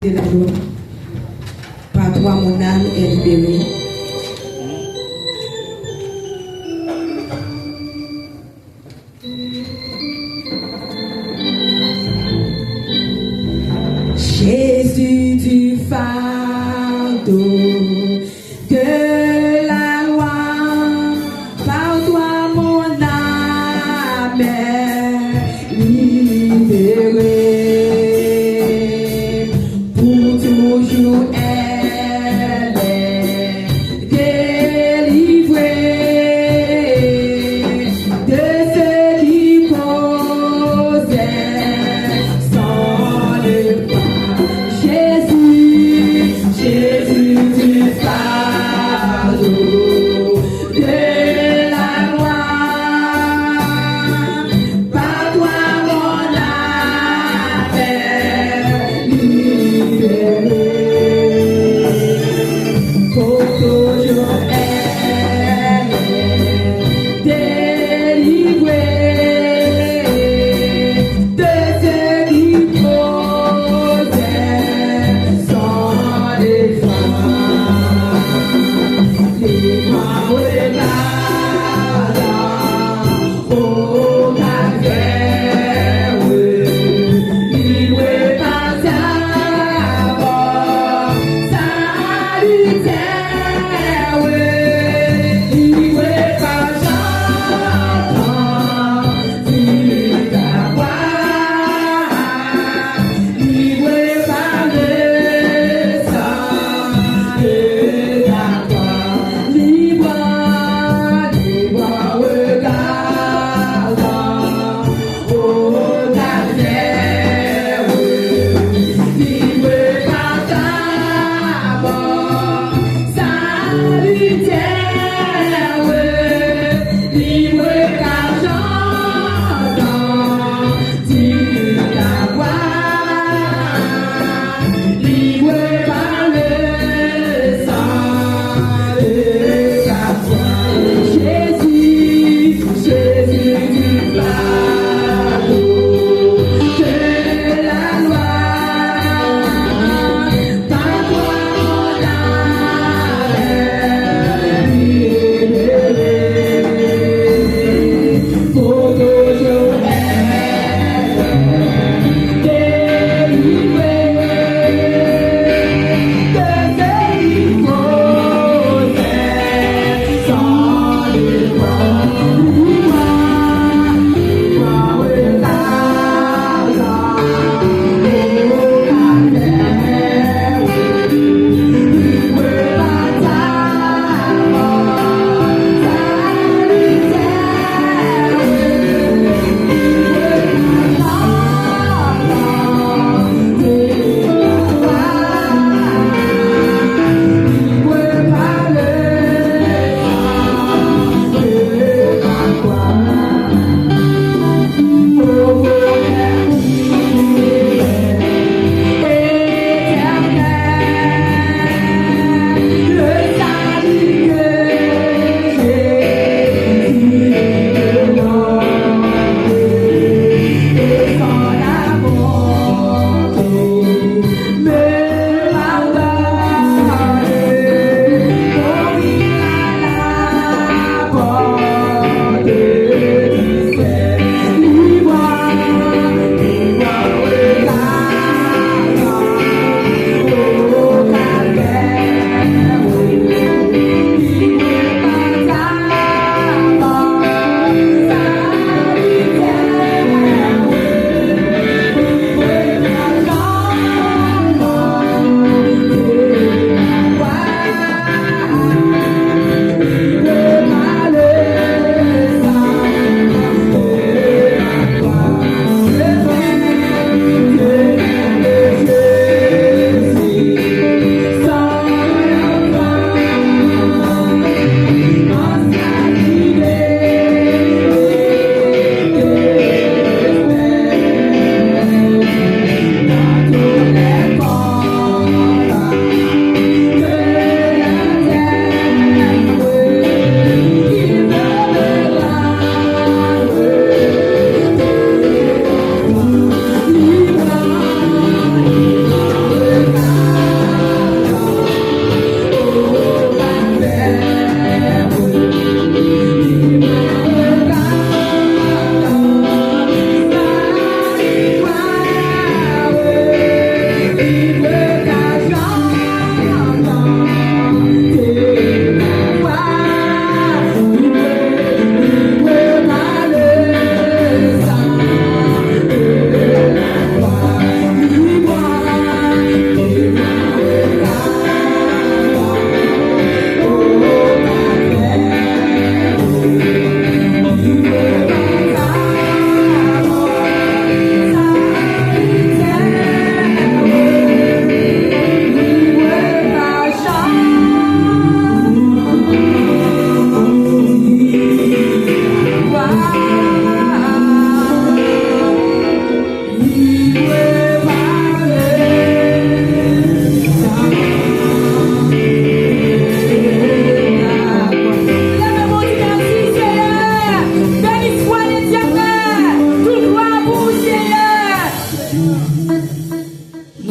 de la loi. Par toi, mon âme est libérée. Jésus du fardeau de la loi, par toi mon âme est libérée. Pour toujours elle est délivrée de ce qui causait sans le Jésus du fardeau de la loi, par toi mon âme est libérée.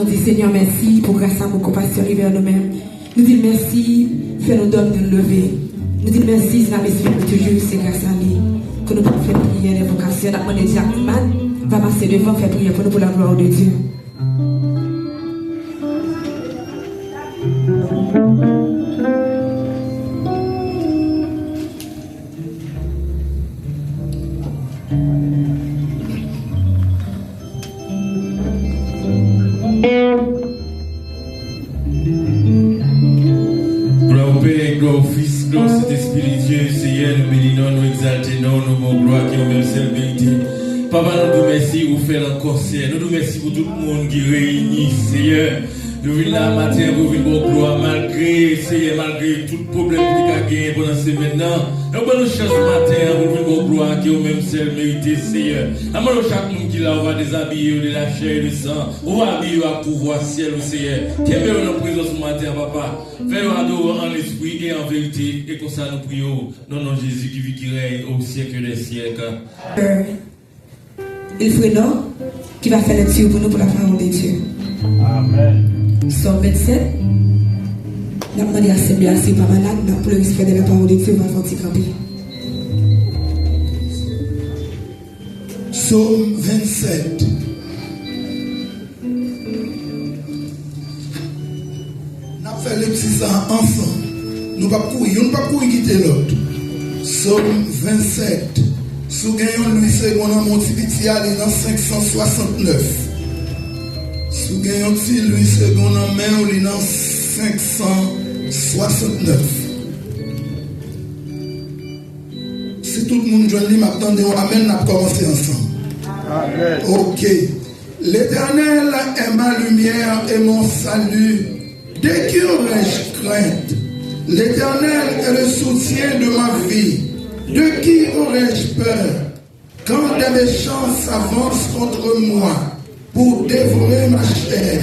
disons Seigneur merci pour grâce à vos compassions envers nous-mêmes. Nous disons merci, fais-nous d'hommes de nous lever. Nous disons merci, c'est la mission que toujours, c'est grâce à lui que nous pouvons faire prière, l'invocation. Nous demandons Jackman va passer devant, faire prière pour nous pour la gloire de Dieu. Papa, nous te remercions pour faire encore, Seigneur. Nous te remercions pour tout le monde qui réunit, Seigneur. Nous venons là matin pour venir pour gloire, malgré, Seigneur, malgré tout problème qui a gagné pendant ce maintenant. Nous avons chance ce matin pour venir pour gloire, qui est au même seul mérité, Seigneur. Nous chaque monde qui là, on va déshabiller de la chair et du sang. On va habiller à pouvoir ciel, Seigneur. Qui est bien en présence ce matin, Papa. Fais-nous adorer en esprit et en vérité. Et comme ça, nous prions. Non, non, Jésus qui vit, qui règne au siècle des siècles. Il Frédon qui va faire lecture pour nous pour la parole de Dieu. Amen. Somme 27. Nous avons demandé à Seigneur de assis par malade, pour le respect de la parole de Dieu, on va faire camper. Somme 27. Nous avons fait les petits ensemble. Nous ne pouvons pas quitter l'autre. Somme 27. Sous gagnons Louis II en Montipiti aller dans 569. Sous gagnons Louis II en main on est dans 569. Si tout le monde joue lui m'attendez on amène n'a commencer ensemble. Amen. OK. L'Éternel est ma lumière et mon salut. Dès qui aurais-je crainte? L'Éternel est le soutien de ma vie. De qui aurais-je peur quand des méchants s'avancent contre moi pour dévorer ma chair?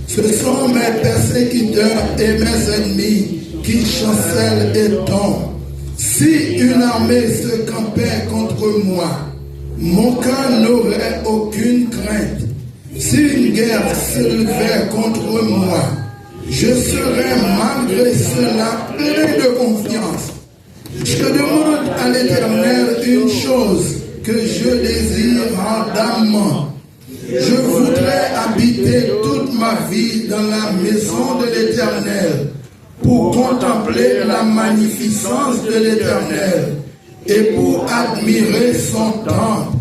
Ce sont mes persécuteurs et mes ennemis qui chancellent et tombent. Si une armée se campait contre moi, mon cœur n'aurait aucune crainte. Si une guerre s'élevait contre moi, je serais malgré cela plein de confiance. Je demande à l'Éternel une chose que je désire ardemment. Je voudrais habiter toute ma vie dans la maison de l'Éternel pour contempler la magnificence de l'Éternel et pour admirer son temple,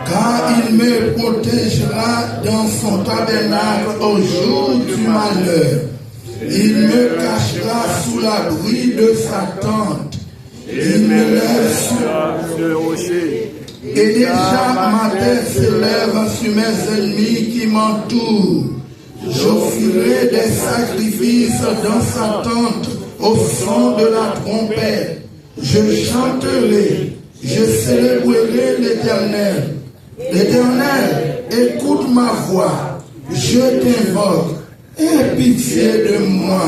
car il me protégera dans son tabernacle au jour du malheur. Il me cachera sous l'abri de sa tente. Il me lève sur le rocher. Et déjà ma tête s'élève sur mes ennemis qui m'entourent. J'offrirai des sacrifices dans sa tente au son de la trompette. Je chanterai, je célébrerai l'Éternel. L'Éternel, écoute ma voix. Je t'invoque. Aie pitié de moi.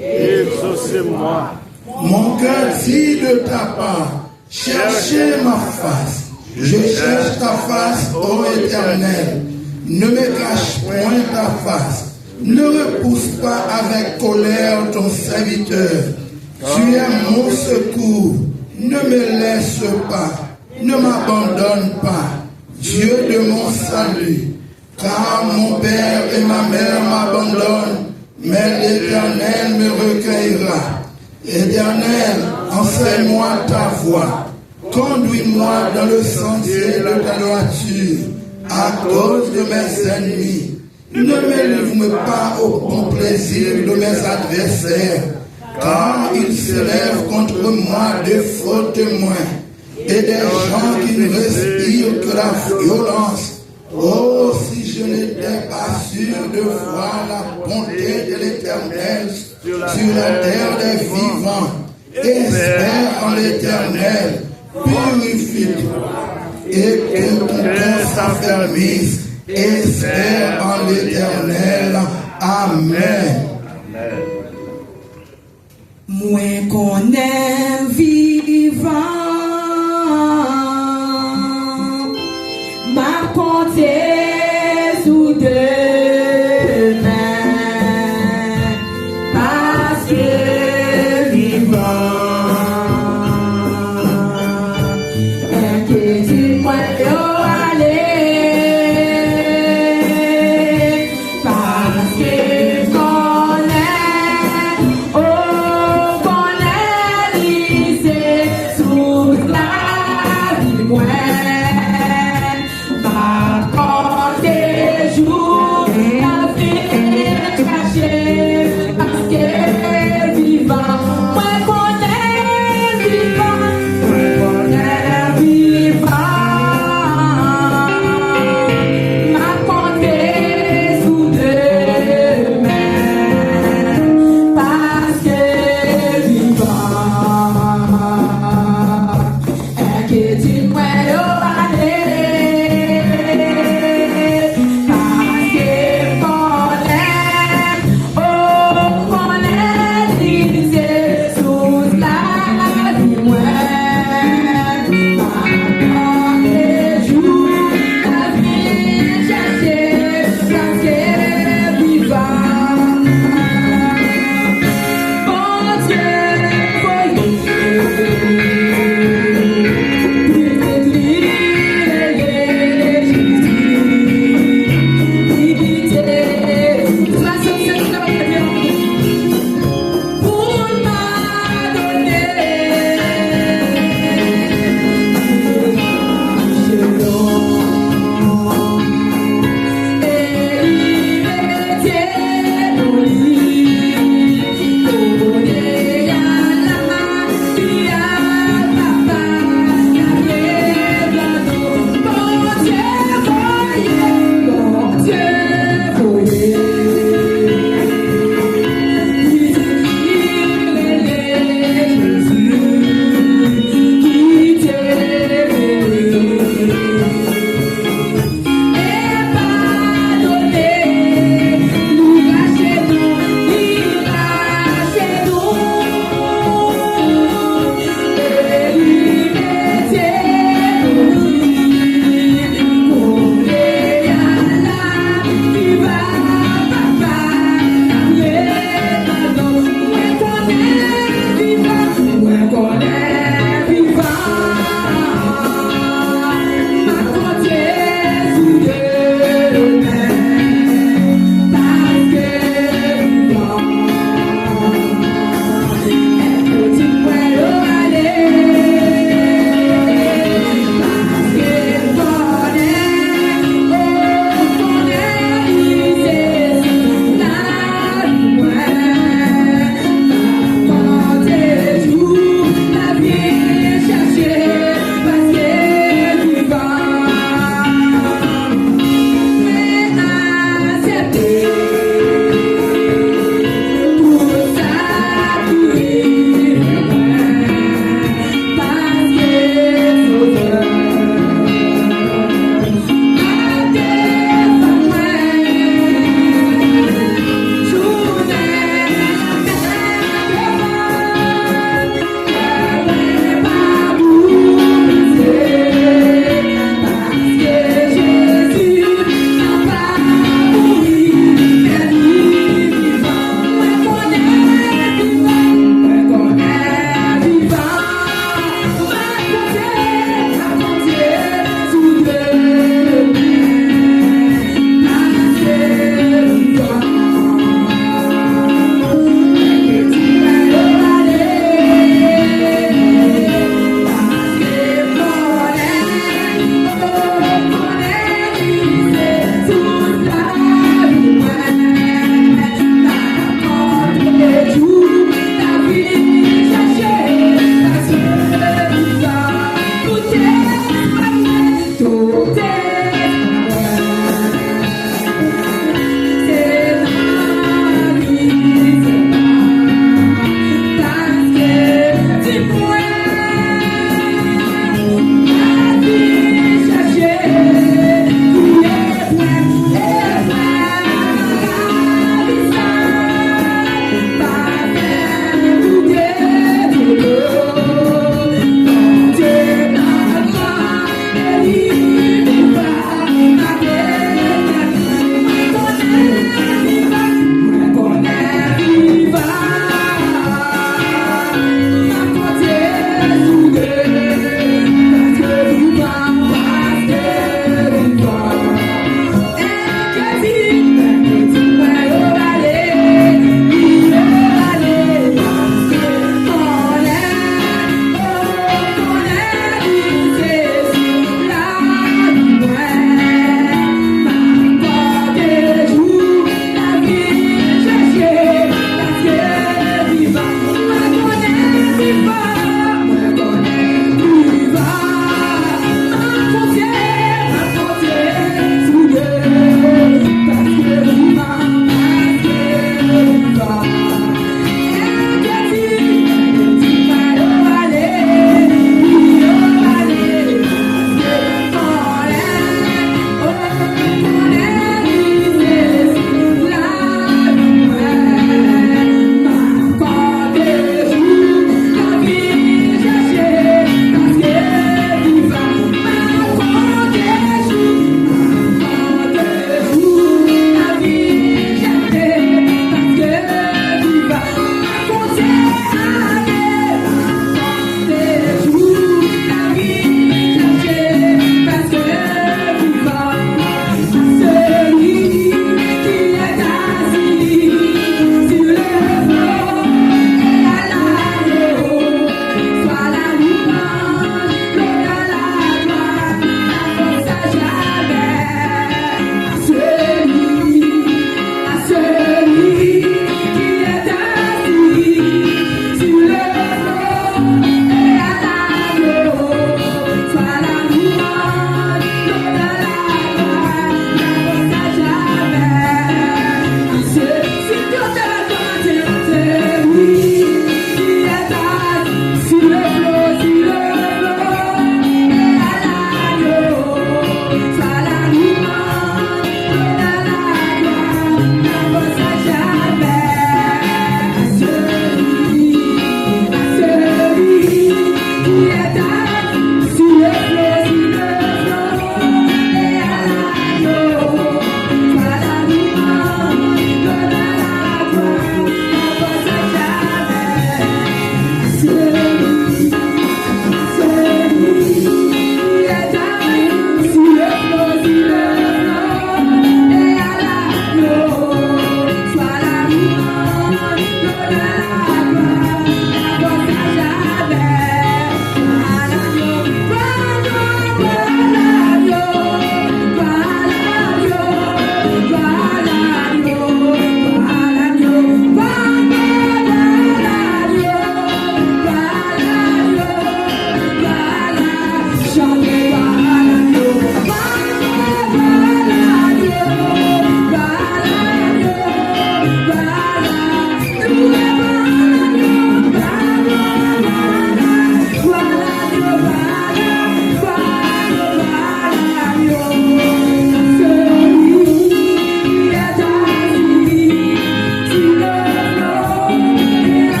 Exaucez-moi. Mon cœur dit de ta part, cherchez ma face. Je cherche ta face, ô Éternel. Ne me cache point ta face. Ne repousse pas avec colère ton serviteur. Tu es mon secours. Ne me laisse pas. Ne m'abandonne pas. Dieu de mon salut. Car mon père et ma mère m'abandonnent, mais l'Éternel me recueillera. Éternel, enseigne-moi ta voie. Conduis-moi dans le sentier de ta droiture, à cause de mes ennemis. Ne me livre pas au bon plaisir de mes adversaires, car ils s'élèvent contre moi de faux témoins et des gens qui ne respirent que la violence. Oh, si je n'étais pas sûr de voir la bonté de l'Éternel sur la terre des vivants, espère en l'Éternel, purifie-toi, et que ton cœur s'affermisse, espère en l'Éternel. Amen. Moins qu'on est vivant, ma compter sous demain.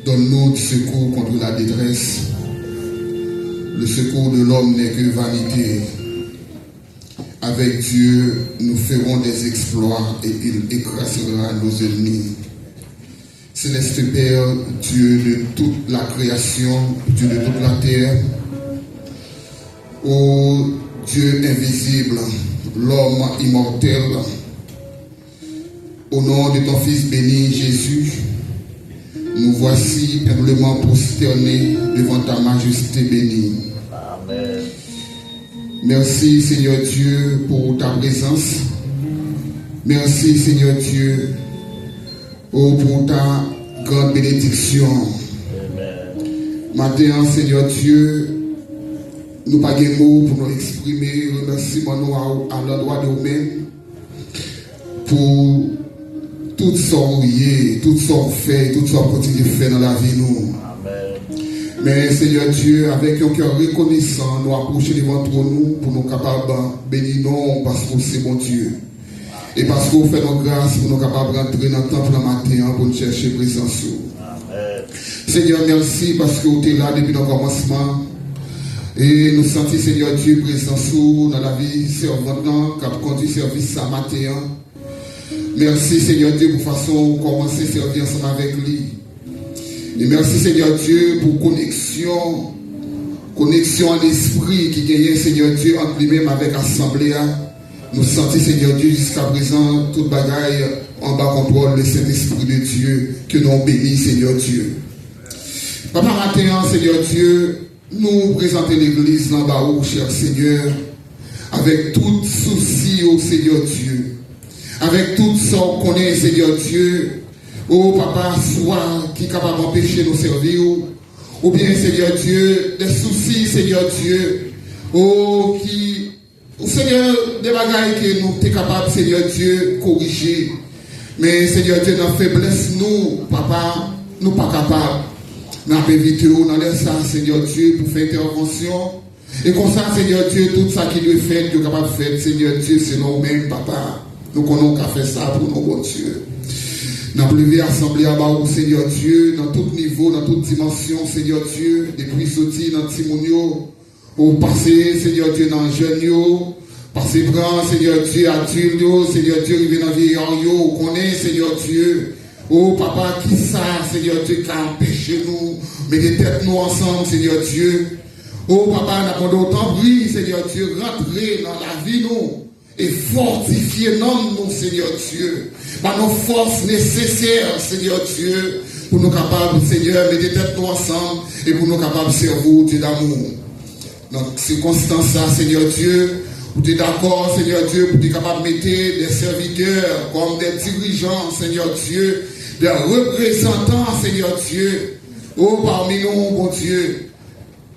Donne-nous du secours contre la détresse. Le secours de l'homme n'est que vanité. Avec Dieu, nous ferons des exploits et il écrasera nos ennemis. Céleste Père, Dieu de toute la création, Dieu de toute la terre, ô Dieu invisible, l'homme immortel, au nom de ton Fils béni Jésus, nous voici humblement prosternés devant ta majesté bénie. Amen. Merci Seigneur Dieu pour ta présence. Merci Seigneur Dieu pour ta grande bénédiction. Amen. Maintenant Seigneur Dieu, nous n'avons pas de mots pour nous exprimer remerciement à l'endroit de nous-mêmes pour tout ce qu'on fait, tout ce qu'on fait, tout ce qu'on continue de faire dans la vie nous. Amen. Mais Seigneur Dieu, avec un cœur reconnaissant, nous approcher devant toi nous pour nous capables de bénir nous parce que c'est mon Dieu. Et parce qu'on fait nos grâces pour nous capables de rentrer dans le temple le matin pour nous chercher présence. Amen. Seigneur, merci parce que tu es là depuis le commencement. Et nous sentons, Seigneur Dieu, présence dans la vie servante qui a conduit service ce matin. Merci Seigneur Dieu pour façon commencer à servir ensemble avec lui. Et merci Seigneur Dieu pour connexion en esprit qui gagne Seigneur Dieu entre lui-même avec l'assemblée. Nous sentons Seigneur Dieu jusqu'à présent toute bagaille en bas contrôle le Saint-Esprit de Dieu que nous bénit Seigneur Dieu. Papa matin Seigneur Dieu, nous présentons l'église en bas haut, cher Seigneur, avec tout souci au Seigneur Dieu. Avec tout ça qu'on connaît, Seigneur Dieu, oh Papa, soit qui est capable d'empêcher nos servir, ou bien, Seigneur Dieu, des soucis, Seigneur Dieu, oh, qui, Seigneur, des bagailles que nous sommes capables, Seigneur Dieu, corriger. Mais, Seigneur Dieu, dans la faiblesse, nous, Papa, nous pas capables. Nous avons évité, nous allons ça, Seigneur Dieu, pour faire intervention. Et comme ça, Seigneur Dieu, tout ça qui doit faire, nous sommes capables de faire, Seigneur Dieu, c'est nous-mêmes, Papa. Nous connaissons qu'à faire ça pour nos bon Dieu. Nous avons levé l'assemblée à bas, Seigneur Dieu, dans tout niveau, dans toute dimension, Seigneur Dieu, depuis sorti dans Timonio, au passé, Seigneur Dieu, dans le jeune, passé grand, Seigneur Dieu, adulte, Seigneur Dieu, il vient dans le vieillard, on connaît, Seigneur Dieu. Oh Papa, qui ça, Seigneur Dieu, qui a empêché nous, mettez tête nous ensemble, Seigneur Dieu. Oh Papa, nous avons autant pris, Seigneur Dieu, rentrer dans la vie, nous. Et fortifier nous, Seigneur Dieu, par nos forces nécessaires, Seigneur Dieu, pour nous capables, Seigneur, mettre tête nous ensemble et pour nous capables de servir Dieu d'amour. Dans ces circonstances, Seigneur Dieu, vous êtes d'accord, Seigneur Dieu, pour être capable de mettre des serviteurs comme des dirigeants, Seigneur Dieu, des représentants, Seigneur Dieu, oh, parmi nous, bon Dieu,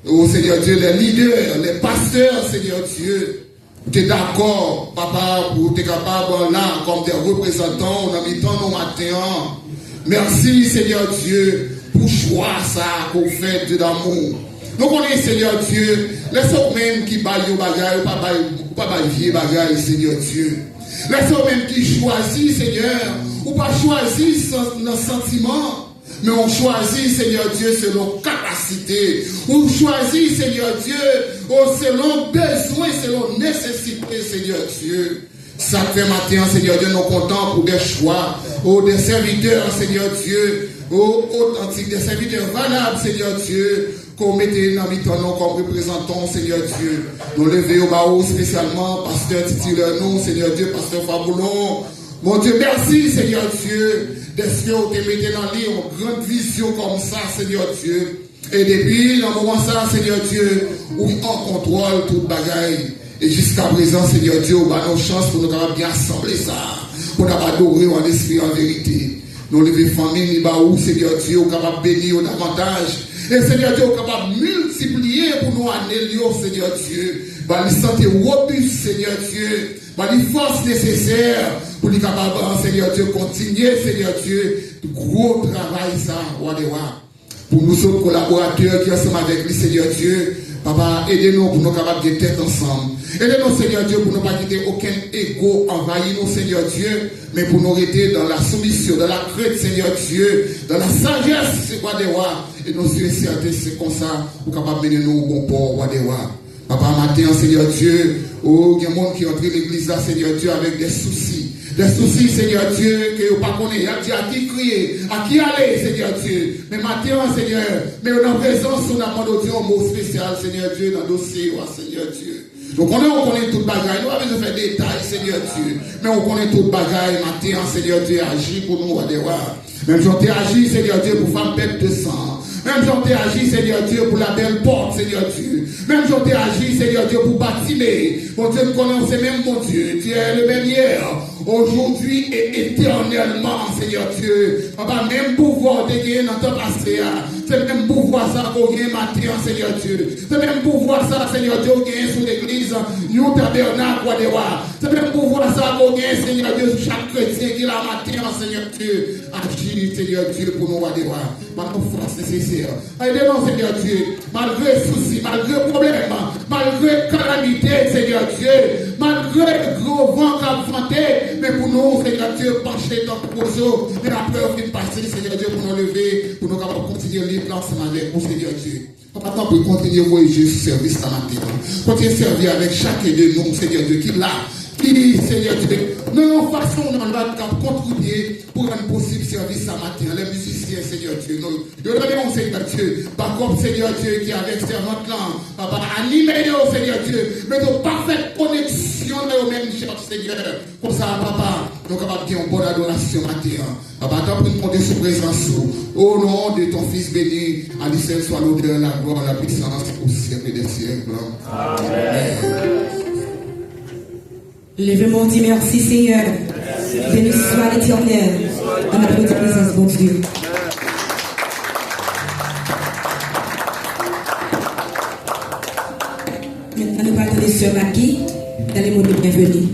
oh, Seigneur Dieu, les leaders, les pasteurs, Seigneur Dieu, tu es d'accord, papa, pour être capable là, comme des représentants, on a mis temps au matin. Merci, Seigneur Dieu, pour choix ça qu'on fait de l'amour. Nous connaissons, Seigneur Dieu, laissons même qui baillent au bagage, pas bailler bagage, Seigneur Dieu. Laissons même qui choisit, Seigneur, ou pas choisir nos sentiments, mais on choisit, Seigneur Dieu, selon capacité. On choisit, Seigneur Dieu, selon besoin, selon nécessité, Seigneur Dieu. Ça fait matin, Seigneur Dieu, nous comptons pour des choix, des serviteurs, Seigneur Dieu, authentiques, des serviteurs valables, Seigneur Dieu, qu'on mette dans nos comme représentants, Seigneur Dieu. Nous lever au bas spécialement, pasteur titulaire, nous, Seigneur Dieu, pasteur Faboulon. Mon Dieu, merci, Seigneur Dieu, d'être que vous te mettez dans l'île une grande vision comme ça, Seigneur Dieu. Et depuis, dans le moment ça, Seigneur Dieu, où on contrôle toute bagaille. Et jusqu'à présent, Seigneur Dieu, on a nos chances pour nous bien assembler ça, pour nous adorer en esprit, en vérité. Nous lever famille, Seigneur Dieu, on est capable de bénir davantage. Et Seigneur Dieu, on est capable de multiplier pour nous annélier, Seigneur Dieu. La santé robuste, Seigneur Dieu. La force nécessaire pour nous capable, Seigneur Dieu, continuer, Seigneur Dieu, gros travail ça, pour nous autres collaborateurs qui sont avec lui, Seigneur Dieu. Papa, aidez-nous pour nous capables de tête ensemble. Aidez-nous, Seigneur Dieu, pour ne pas quitter aucun égo envahir nous, Seigneur Dieu, mais pour nous rester dans la soumission, dans la crainte, Seigneur Dieu, dans la sagesse, c'est quoi des rois. Et nous sommes certains, c'est comme ça, pour capable mener nous au bon port, roi des rois. Papa, matin, Seigneur Dieu, il y a des gens qui entrent l'église là, Seigneur Dieu, avec des soucis. Des soucis, Seigneur Dieu, que vous ne connaissez pas. Il y a à qui crier, à qui aller, Seigneur Dieu. Mais matin, Seigneur, mais on a présence, on a demandé un mot spécial, Seigneur Dieu, dans le dossier, Seigneur Dieu. Donc on connaît tout le bagaille, nous avons fait des détails, Seigneur Dieu. Mais on connaît tout le bagaille, matin, Seigneur Dieu, agit pour nous, même si on agi, Seigneur Dieu, pour faire perte de sang. Même si on agi, Seigneur Dieu, pour la belle porte, Seigneur Dieu. Même si on agi, Seigneur Dieu, pour bâtir. Mon Dieu, nous connaissons même, mon Dieu. Tu es le même hier, aujourd'hui et éternellement, Seigneur Dieu. Papa, même pouvoir de gagner dans ton passé. C'est le même pouvoir ça qu'on gagne matin, Seigneur Dieu. C'est le même pouvoir ça, Seigneur Dieu, qu'on gagne sous l'église. Nous, tabernacle, roi des rois. C'est le même pouvoir ça qu'on gagne, Seigneur Dieu, sur chaque chrétien qui l'a matin, Seigneur Dieu. Agis, Seigneur Dieu, pour nous, roi des rois. Maintenant, force nécessaire. Aidez-nous, Seigneur Dieu, malgré soucis, malgré problèmes, malgré calamité, Seigneur Dieu, malgré gros vent qu'affronter, mais pour nous, Seigneur Dieu, pencher dans le projet, mais la peur qui passe, Seigneur Dieu, pour nous lever, pour nous capables de continuer libre ensemble avec vous, Seigneur Dieu. Papa, pour continuer à voyager ce service à matin, continuer à servir avec chacun de nous, Seigneur Dieu, qui l'a. Qui, Seigneur Dieu, nous façon dans le contribuer pour un possible service à matin. Les musiciens, Seigneur Dieu, nous demandons, Seigneur Dieu, par contre, Seigneur Dieu, qui est avec servante là, papa, animez-nous, Seigneur Dieu, mais de parfaite connexion dans le même church, Seigneur. Comme ça, papa, nous sommes capables de faire une bonne adoration matin. Papa, t'as pris compter sous présence. Au nom de ton Fils béni, à lui seul soit l'odeur, la gloire, la puissance au siècle des siècles. Amen. Lève-moi, dis merci Seigneur. Béni soit l'Éternel. En notre présence, bon Dieu. Maintenant, nous partons de Sœur Maggie dans les mots de bienvenue.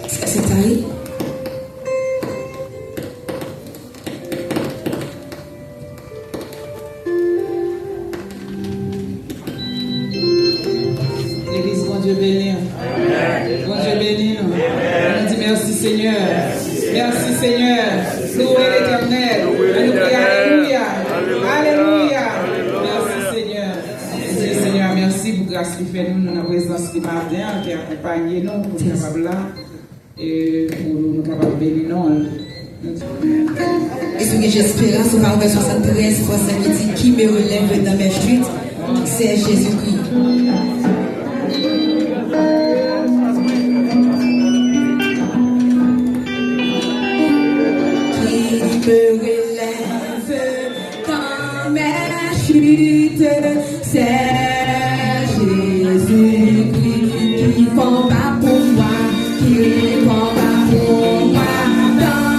C'est Taï. Dieu béni. Bon Dieu béni. On dit merci Seigneur. Merci Seigneur. Louez l'Éternel. On nous prie Alléluia. Alléluia. Merci Seigneur. Merci Seigneur. Merci pour grâce qui fait nous dans la présence du matin, qui accompagne nous pour nous capables là et pour nous capables de bénir nous. Et ce que j'espère, c'est par 73 fois ça qui dit qui me relève dans mes chutes, c'est Jésus-Christ. Me relève dans mes chutes, c'est Jésus-Christ qui combat pour moi, qui combat pour moi dans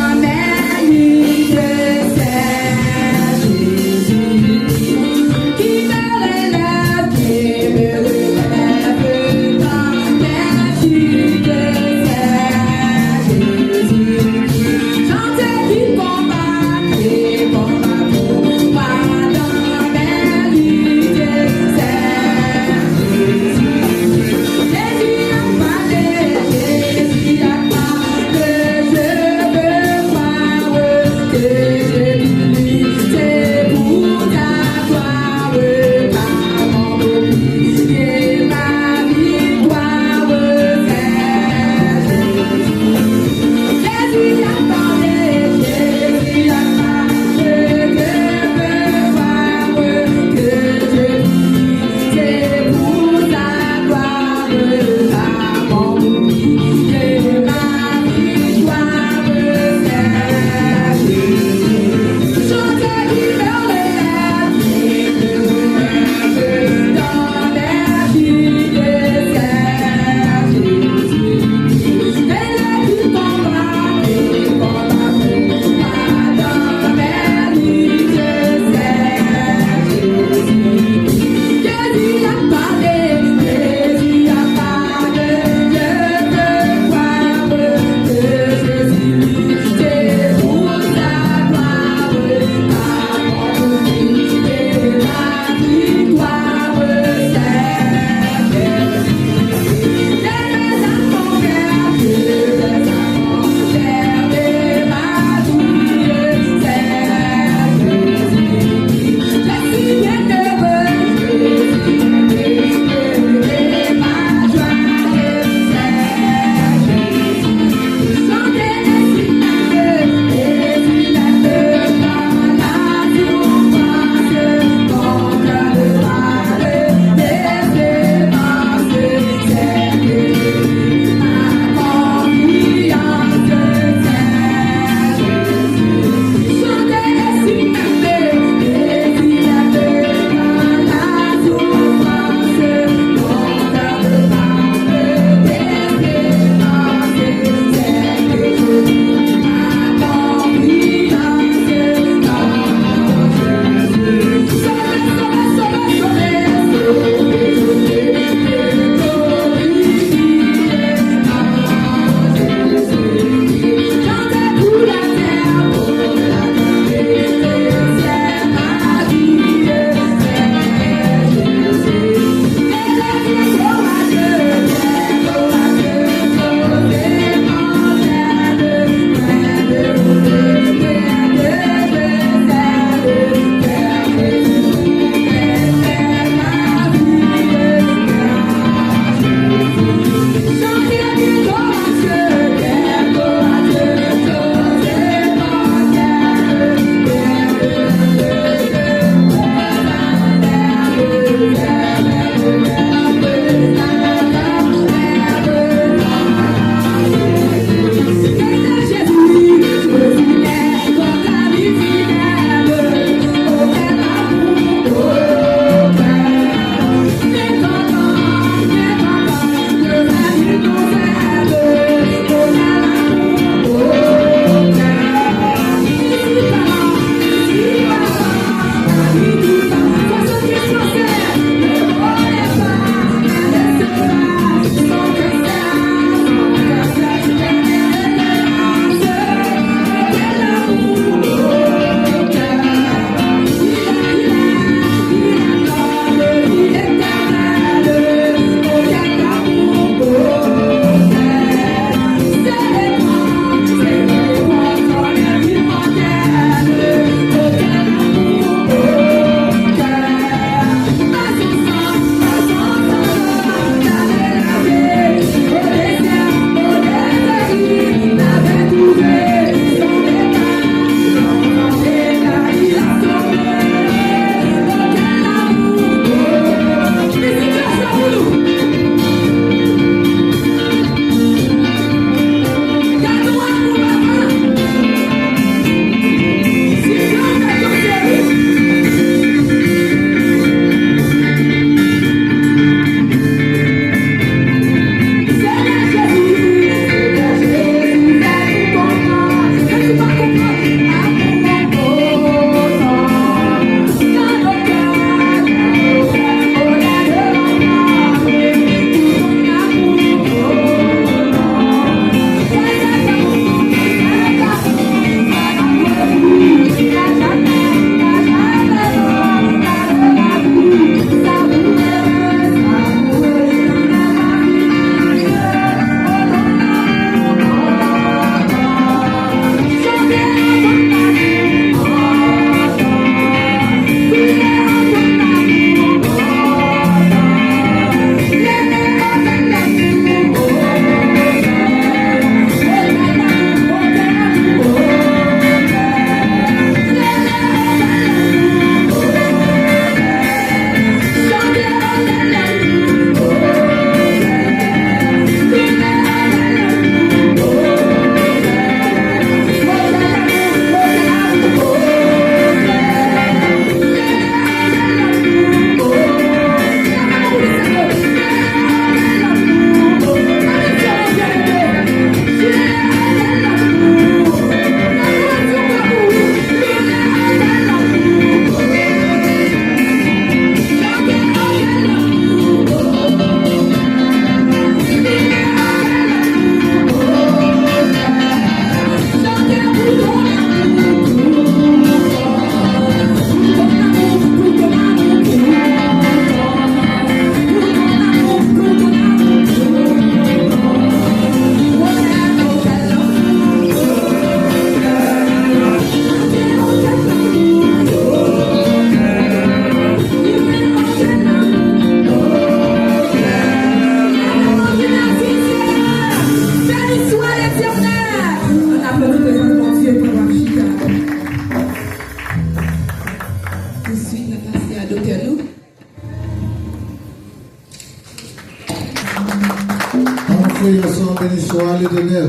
Béni soit l'Éternel.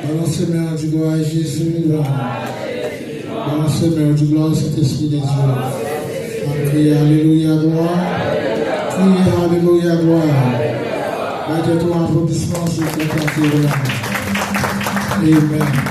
Balancez-moi du gloire à Jésus. Balancez-moi du gloire au Saint-Esprit de Dieu. Criez Alléluia, gloire. Criez Alléluia, gloire. Mettez-toi en applaudissement sur cette partie-là. Amen.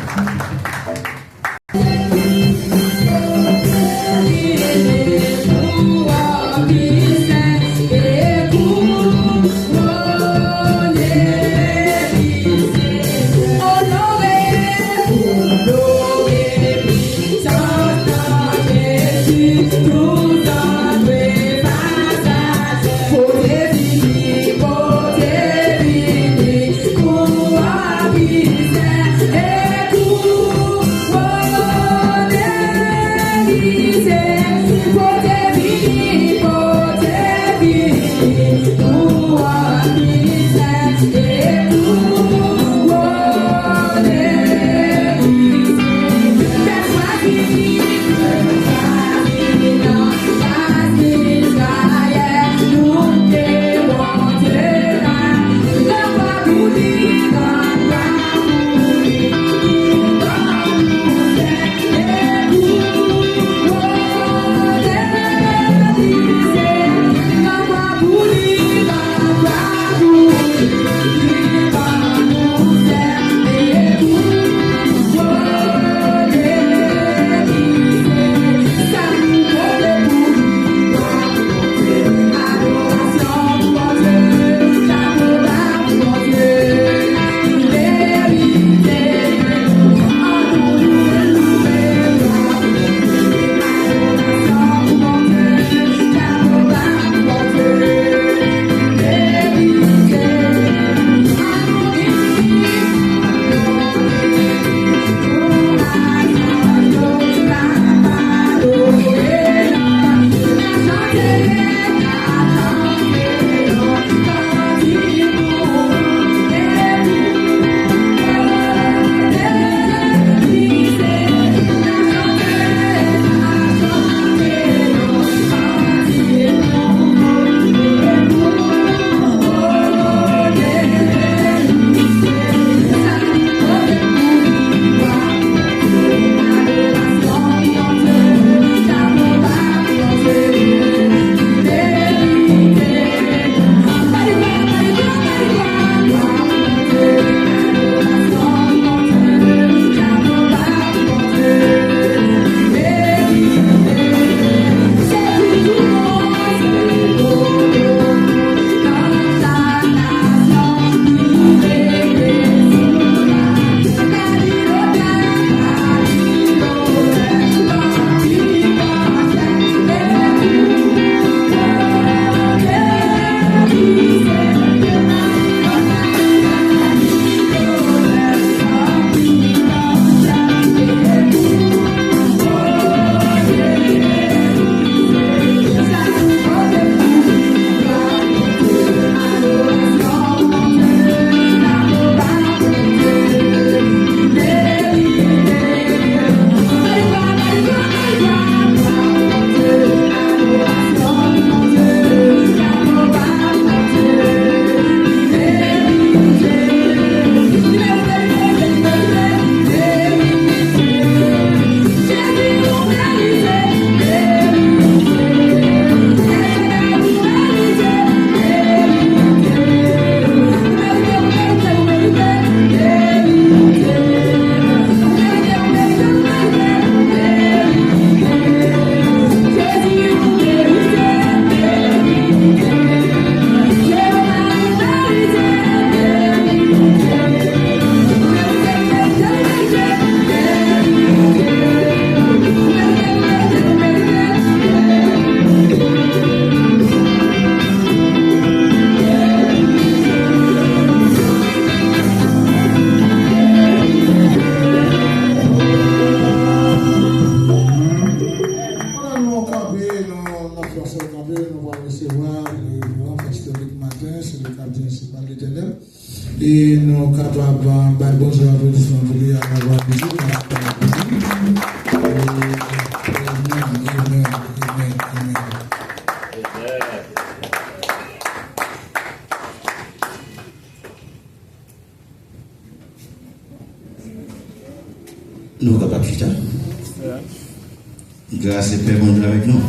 Et nous sommes capables de bonjour applaudissements pour lui avoir dit. Amen. Grâce et paix bon Dieu avec nous.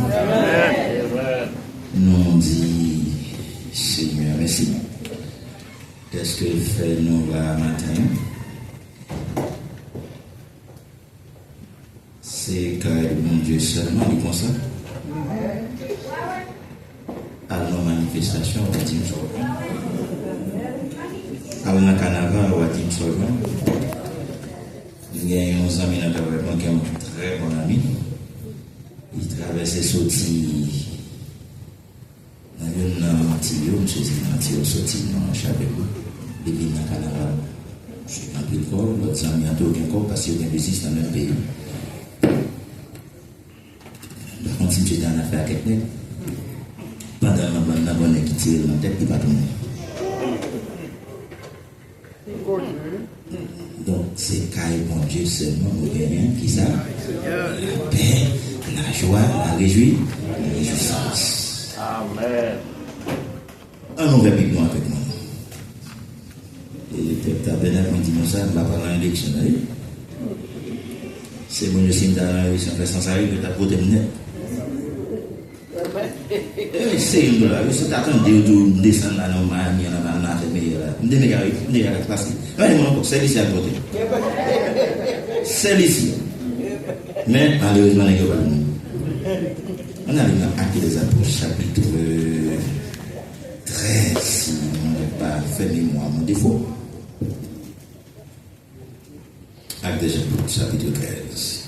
Nous dit Seigneur, merci. Qu'est-ce que fait nous là matin? C'est que mon Dieu seulement, il comme ça. À nos manifestations, on va dire ça. À un carnaval, on va dire ça. Il y a un ami dans le développement qui est un très bon ami. Il traverse sorti dans une Antillon, je suis dans Antillon, sorti dans Chabébou. Il vient dans le carnaval. Je suis dans le corps, l'autre ami n'a aucun corps parce qu'il y a des business dans le même pays. Par contre, si j'étais en affaire avec quelqu'un, pendant la bonne qui tire dans la tête, il va tourner. Donc, c'est Kaï, bon Dieu, seulement, vous voyez, qui ça? La paix, la joie, la réjouissance. Amen. Un nouvel biblon avec nous. Et le peuple tabernacle m'a dit, ça, je vais parler en élection. C'est bon, je signe dans la rue, sans faire sans arrêt, que tu as voté net. C'est une dollar, c'est attendre de descendre là, non, il y en a un affaire meilleur là. Je ne vais pas passer. C'est ici à côté. C'est ici. Mais malheureusement, il n'y a pas de nous. On arrive à Actes des Apôtres, chapitre 13, si on n'a pas fait mémoire, mon défaut. Actes des Apôtres, chapitre 13.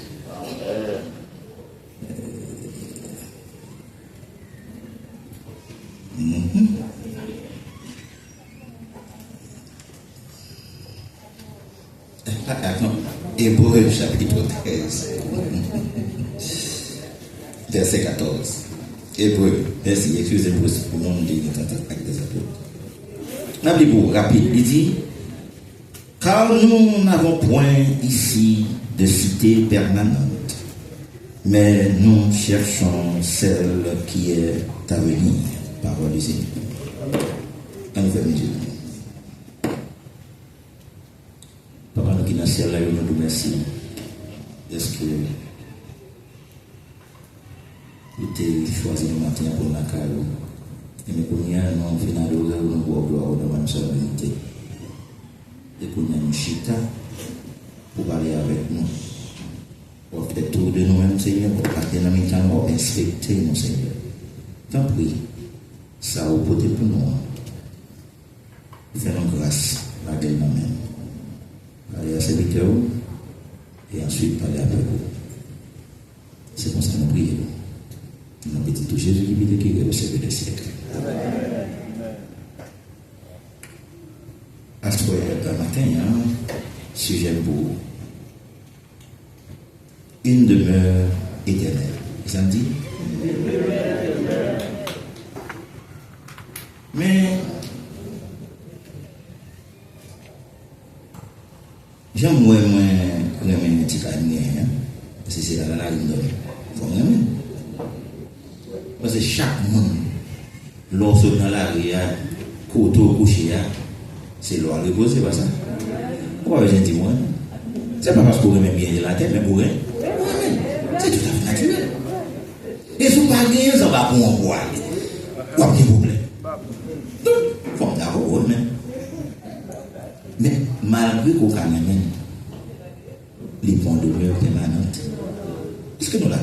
Hébreux chapitre 13, verset 14. Hébreux, merci, excusez-moi pour mon dire avec des apôtres. N'oubliez pas, rapide, il dit, car nous n'avons point ici de cité permanente, mais nous cherchons celle qui est à venir, parole du Seigneur. En nous faire Dieu. Papa, nous qui dans le ciel, là, nous nous remercions. Est-ce que vous avez choisi le matin pour la carrière? Et nous avons fait dans l'horaire où nous avons gloire dans la solennité. Et nous avons chita pour parler avec nous. Pour faire tout de nous-mêmes, Seigneur, pour partir dans le temps, pour inspecter nous, Seigneur. Tant pis, ça a opposé pour nous. Faisons grâce à Dieu nous-mêmes. Parler à serviteur et ensuite parler avec vous. C'est comme ça que nous prions. Nous avons petit Jésus qui vit et qui est le Seigneur des siècles. À ce matin, sujet pour une demeure éternelle. Ça me dit? Mais j'aime moins un petit cabinet, parce que c'est la ligne de parce que chaque monde, lorsque dans la rue, côté couché, c'est l'eau à reposer, c'est pas ça. Pourquoi j'ai dit moi? C'est pas parce que vous aimez bien de la tête, mais pour rien. C'est tout à fait naturel. Et si vous ne parlez pas, ça va pour un bois. Vous avez des problèmes. Donc, il faut avoir même. Mais malgré qu'on amène les points de demeure permanentes, est-ce que nous là?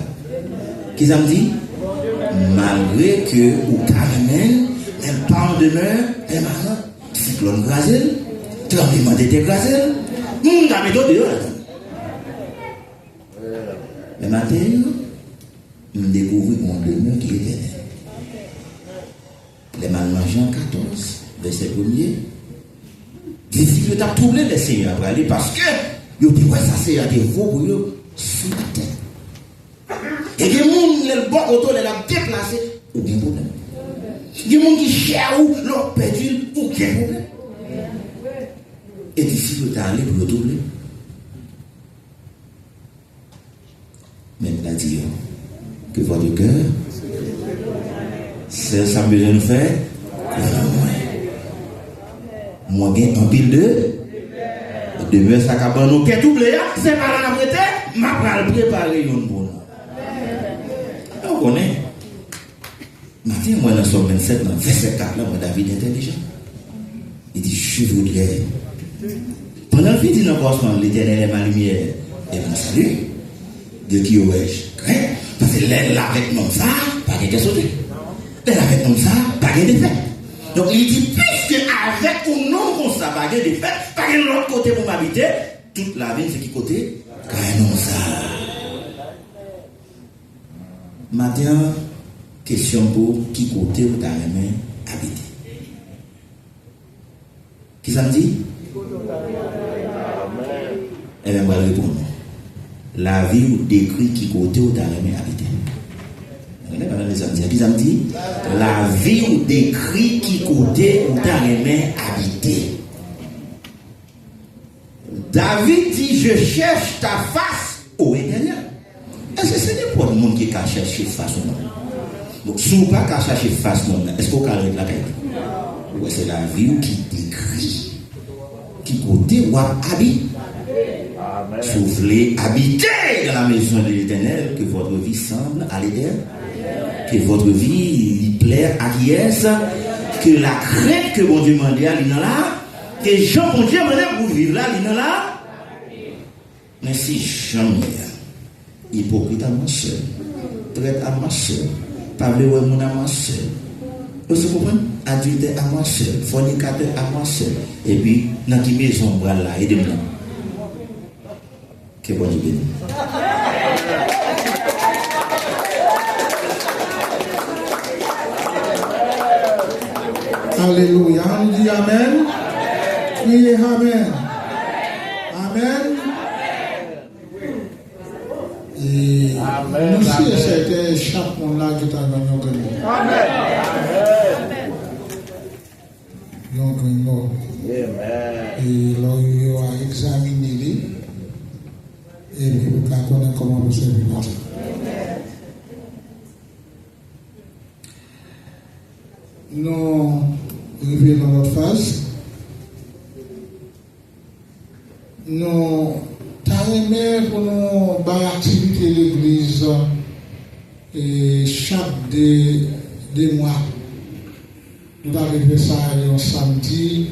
Qu'est-ce que ça me dit? Malgré que vous amène un point de demeure permanent, cyclone grasel, tremblement de terre grasel, nous avons d'autres dehors. Le matin, nous découvrons un demeure qui est éternel. Les Malmangeants 14, verset 1er. Les disciples ont troublé les seigneurs pour aller parce que ils ont dit ouais, ça c'est à des veaux pour eux sous la terre. Et les gens, les bords autour de la déplacé, aucun problème. Les gens qui cherchent ou l'ont perdu, aucun problème. Et les disciples sont allés pour le troubler. Maintenant, dit que votre cœur, c'est ça que besoin de faire. Moi, j'ai un pile de demeure, ça capable nous qui est doublé, c'est pas la vérité. m'a préparé une bonne. On connaît. Matin, moi, dans Somme 27, dans verset 4, là, moi, David est intelligent. Il dit, je voudrais. Pendant le dit dans le commencement, l'Éternel est ma lumière et mon salut. De qui aurais-je craint? Parce que l'aile avec mon ça, pas de sauter. L'aile avec mon ça, pas de défaite. Donc il dit, puisque avec ou non comme ça, pas de défaite, pas de l'autre côté pour m'habiter, toute la vie, c'est qui côté? Gagnons ça. Maintenant, question pour qui côté ou ta main habiter? Qui ça me dit? Eh bien, je vais répondre. La vie ou décrit qui côté ou ta main habiter. Qui ça me dit? La vie ou décrit qui côté ou ta main habiter. David dit, je cherche ta face, ô Éternel. Est-ce que c'est n'importe monde qui a cherché face ou non? Donc, si vous n'avez pas cherché face, est-ce qu'on peut arrêter la tête? Ou c'est la vie qui décrit qui côté ou habite? Si vous voulez habiter dans la maison de l'Éternel, que votre vie semble à l'Éternel, que votre vie lui plaire à qui est, que la crainte que bon Dieu m'a dit à l'Inala, que Jean bon Dieu m'a dit pour vivre là, l'Inala. Mais si jamais, hypocrite à ma soeur, traite à ma soeur, parle de mon à ma soeur, vous comprenez? Adultère à ma soeur, fornicateur à ma soeur, et puis, dans qui maison bras là, aidez-moi. Que bon Dieu bénisse. Alléluia. On dit Amen. Criez Amen. Amen. Et nous sommes certains, chaque monde là qui est à gagner. Amen. Et là, il a examiné et vous connaissez comment vous servir. Nous arrivons dans notre phase. Nous t'aimons pour nous activité de l'église et chaque des mois. Nous arrivons ça un samedi.